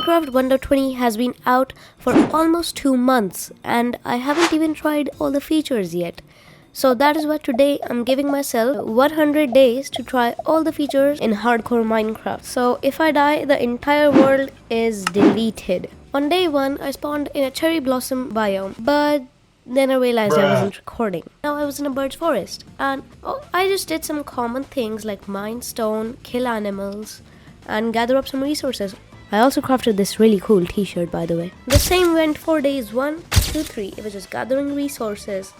Minecraft 1.20 has been out for almost 2 months and I haven't even tried all the features yet. So that is why today I'm giving myself 100 days to try all the features in hardcore Minecraft. So if I die, the entire world is deleted. On day 1, I spawned in a cherry blossom biome, but then I realized I wasn't recording. Now I was in a birch forest and I just did some common things like mine stone, kill animals, and gather up some resources. I also crafted this really cool t-shirt, by the way. The same went for days 1, 2, 3. It was just gathering resources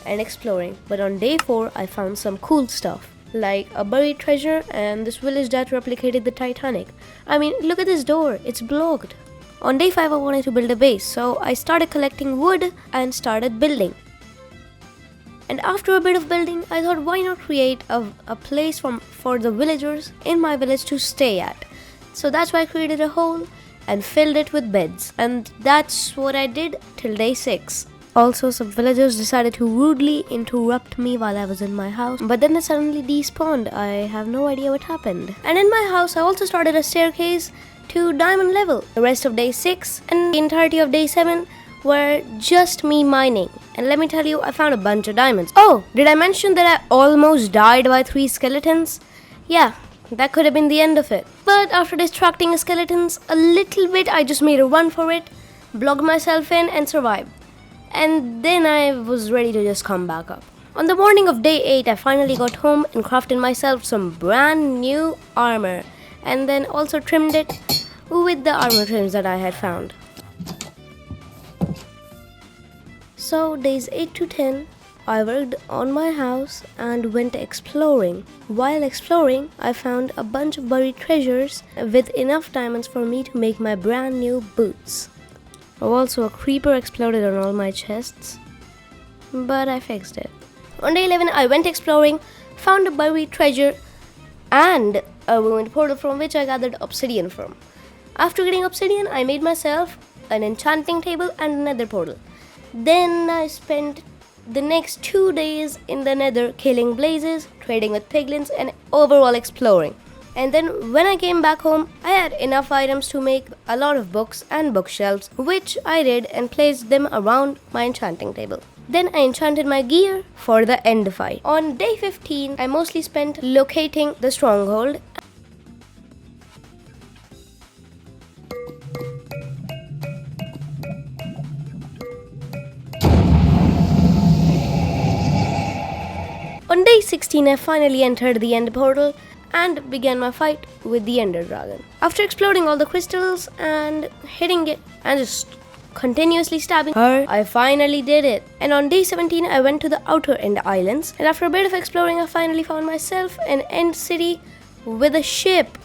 and exploring. But on day 4, I found some cool stuff, like a buried treasure and this village that replicated the Titanic. I mean, look at this door, it's blocked. On day 5, I wanted to build a base, so I started collecting wood and started building. And after a bit of building, I thought, why not create a place for the villagers in my village to stay at. So that's why I created a hole and filled it with beds. And that's what I did till day 6. Also, some villagers decided to rudely interrupt me while I was in my house. But then they suddenly despawned. I have no idea what happened. And in my house, I also started a staircase to diamond level. The rest of day 6 and the entirety of day 7 were just me mining. And let me tell you, I found a bunch of diamonds. Oh, did I mention that I almost died by 3 skeletons? Yeah, that could have been the end of it. But after distracting skeletons a little bit, I just made a run for it, blocked myself in and survived. And then I was ready to just come back up. On the morning of day 8, I finally got home and crafted myself some brand new armor. And then also trimmed it with the armor trims that I had found. So days 8 to 10, I worked on my house and went exploring. While exploring, I found a bunch of buried treasures with enough diamonds for me to make my brand new boots. Also, a creeper exploded on all my chests, but I fixed it. On day 11, I went exploring, found a buried treasure and a ruined portal from which I gathered obsidian from. After getting obsidian, I made myself an enchanting table and a nether portal. Then I spent the next 2 days in the nether killing blazes, trading with piglins and overall exploring. And then when I came back home, I had enough items to make a lot of books and bookshelves, which I did and placed them around my enchanting table. Then I enchanted my gear for the end fight. On day 15, I mostly spent locating the stronghold. On day 16, I finally entered the end portal and began my fight with the ender dragon. After exploding all the crystals and hitting it and just continuously stabbing her, I finally did it. And on day 17, I went to the outer end islands, and after a bit of exploring, I finally found myself an end city with a ship.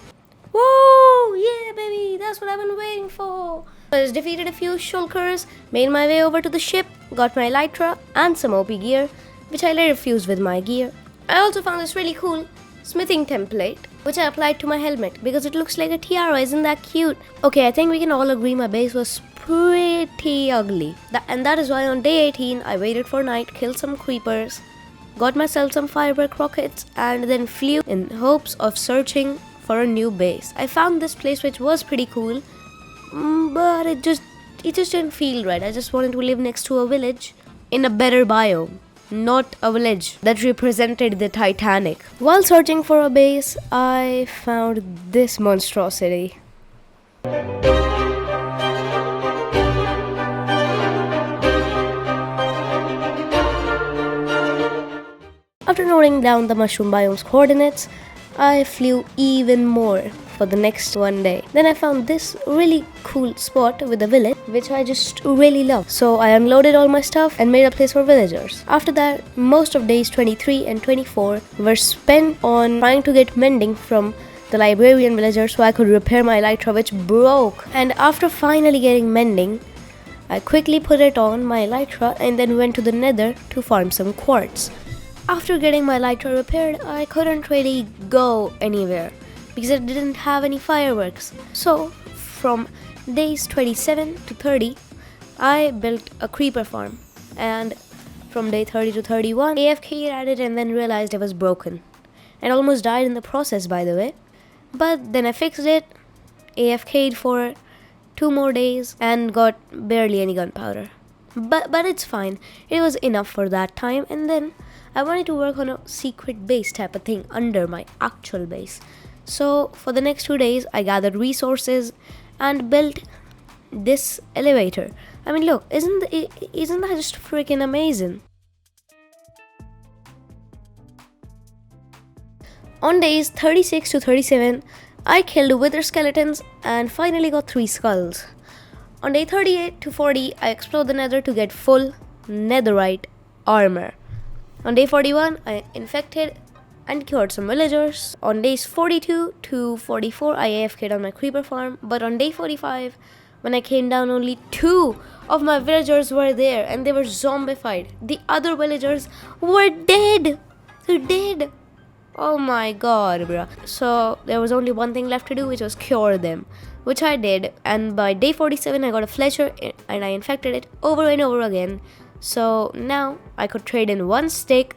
Whoa, yeah baby, that's what I've been waiting for. I just defeated a few shulkers, made my way over to the ship, got my elytra and some OP gear, which I later fused with my gear. I also found this really cool smithing template, which I applied to my helmet because it looks like a tiara. Isn't that cute? Okay, I think we can all agree my base was pretty ugly. And that is why on day 18, I waited for night, killed some creepers, got myself some firework rockets, and then flew in hopes of searching for a new base. I found this place which was pretty cool, but it just didn't feel right. I just wanted to live next to a village in a better biome, not a village that represented the Titanic. While searching for a base, I found this monstrosity. After noting down the mushroom biome's coordinates, I flew even more for the next one day. Then I found this really cool spot with a village, which I just really love. So I unloaded all my stuff and made a place for villagers. After that, most of days 23 and 24 were spent on trying to get mending from the librarian villager so I could repair my elytra, which broke. And after finally getting mending, I quickly put it on my elytra and then went to the nether to farm some quartz. After getting my elytra repaired, I couldn't really go anywhere because I didn't have any fireworks. So from days 27 to 30, I built a creeper farm, and from day 30 to 31, AFK'd at it and then realized it was broken. And almost died in the process, by the way. But then I fixed it, AFK'd for 2 more days and got barely any gunpowder. But it's fine. It was enough for that time, and then I wanted to work on a secret base type of thing under my actual base. So for the next 2 days I gathered resources and built this elevator. I mean, look, isn't that just freaking amazing? On days 36 to 37, I killed wither skeletons and finally got 3 skulls. On day 38 to 40, I explored the nether to get full netherite armor. On day 41, I infected and cured some villagers. On days 42 to 44, I AFK'd on my creeper farm. But on day 45, when I came down, only 2 of my villagers were there and they were zombified. The other villagers were dead. They're dead. Oh my god, bruh. So there was only one thing left to do, which was cure them, which I did. And by day 47, I got a fletcher and I infected it over and over again. So now I could trade in 1 stick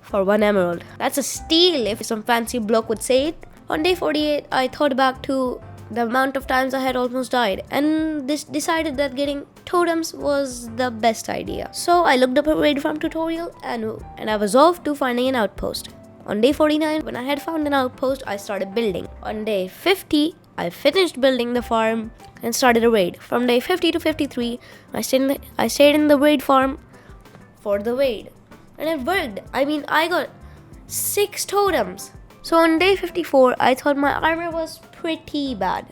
for 1 emerald. That's a steal, if some fancy bloke would say it. On day 48, I thought back to the amount of times I had almost died and decided that getting totems was the best idea. So I looked up a raid farm tutorial and I was off to finding an outpost. On day 49, when I had found an outpost, I started building. On day 50, I finished building the farm and started a raid. From day 50 to 53, I stayed in the raid farm for the raid. And it worked. I mean, I got 6 totems. So on day 54, I thought my armor was pretty bad.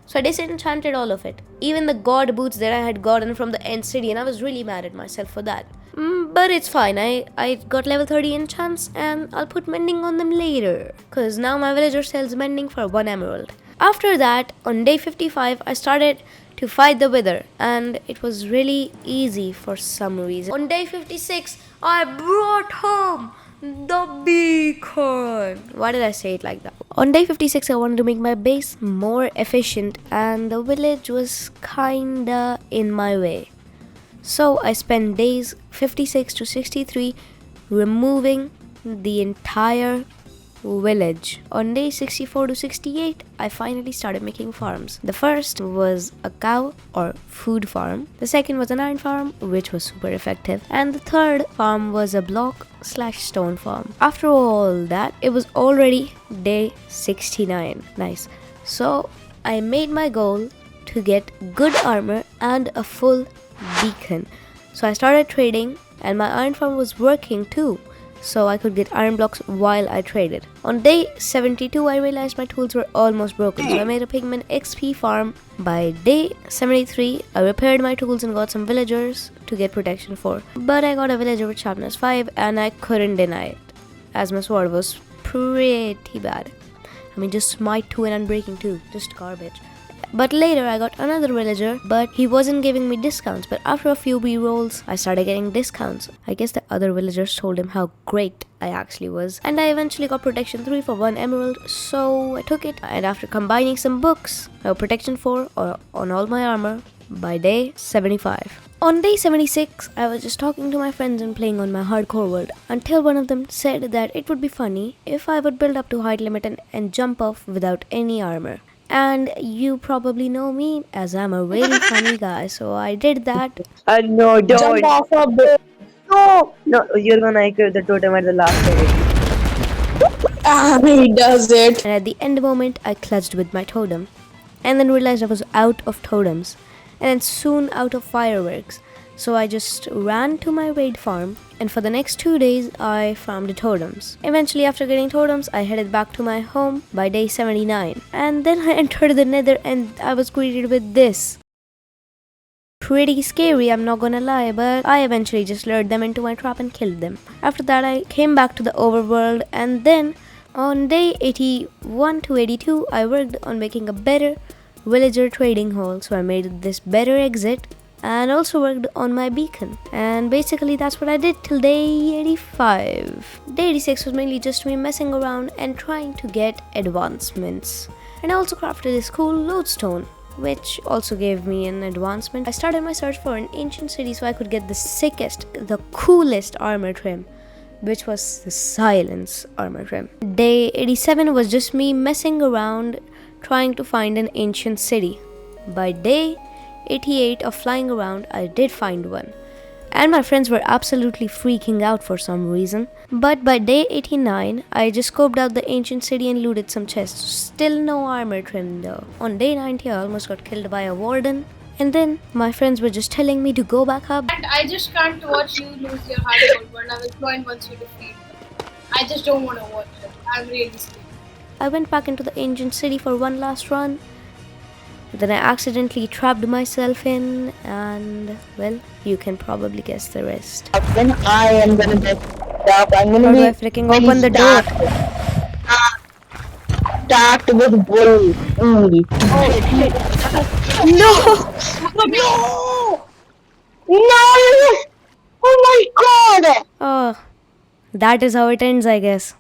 So I disenchanted all of it. Even the god boots that I had gotten from the end city, and I was really mad at myself for that. But it's fine. I got level 30 enchants and I'll put mending on them later. Cause now my villager sells mending for 1 emerald. After that, on day 55, I started to fight the wither and it was really easy for some reason. On day 56, I brought home the beacon. Why did I say it like that? On day 56, I wanted to make my base more efficient and the village was kinda in my way. So I spent days 56 to 63 removing the entire village. On day 64 to 68, I finally started making farms. The first was a cow or food farm. The second was an iron farm, which was super effective. And the third farm was a block/stone farm. After all that, it was already day 69. Nice. So I made my goal to get good armor and a full beacon. So I started trading and my iron farm was working too. So I could get iron blocks while I traded. On day 72, I realized my tools were almost broken, so I made a pigment XP farm. By day 73, I repaired my tools and got some villagers to get protection for. But I got a villager with sharpness 5 and I couldn't deny it, as my sword was pretty bad. I mean, just smite 2 and unbreaking 2, just garbage. But later I got another villager, but he wasn't giving me discounts. But after a few rerolls, I started getting discounts. I guess the other villagers told him how great I actually was. And I eventually got protection 3 for 1 emerald, so I took it. And after combining some books, I got protection 4 on all my armor by day 75. On day 76, I was just talking to my friends and playing on my hardcore world until one of them said that it would be funny if I would build up to height limit and jump off without any armor. And you probably know me as I'm a really funny guy, so I did that. No, don't. Jump off a bit. No, you're gonna equip the totem at the last minute. He does it. And at the end moment, I clutched with my totem. And then realized I was out of totems. And then soon out of fireworks. So I just ran to my raid farm, and for the next 2 days, I farmed the totems. Eventually, after getting totems, I headed back to my home by day 79. And then I entered the nether and I was greeted with this. Pretty scary, I'm not gonna lie, but I eventually just lured them into my trap and killed them. After that, I came back to the overworld, and then on day 81 to 82, I worked on making a better villager trading hall. So I made this better exit and also worked on my beacon, and basically that's what I did till day 85. Day 86 was mainly just me messing around and trying to get advancements, and I also crafted this cool lodestone, which also gave me an advancement. I started my search for an ancient city so I could get the sickest, the coolest armor trim, which was the silence armor trim. Day 87 was just me messing around trying to find an ancient city, By day 88 of flying around, I did find one. And my friends were absolutely freaking out for some reason. But by day 89, I just scoped out the ancient city and looted some chests. Still no armor trim though. On day 90, I almost got killed by a warden. And then my friends were just telling me to go back up. And I just can't watch you lose your hard mode, but I will join once you defeat. I just don't want to watch it. I'm really scared. I went back into the ancient city for one last run. Then I accidentally trapped myself in, and well, you can probably guess the rest. Then I am gonna just stop. I'm How gonna do I freaking open the door? Start with bull. No! No! No! Oh my god! Oh, that is how it ends, I guess.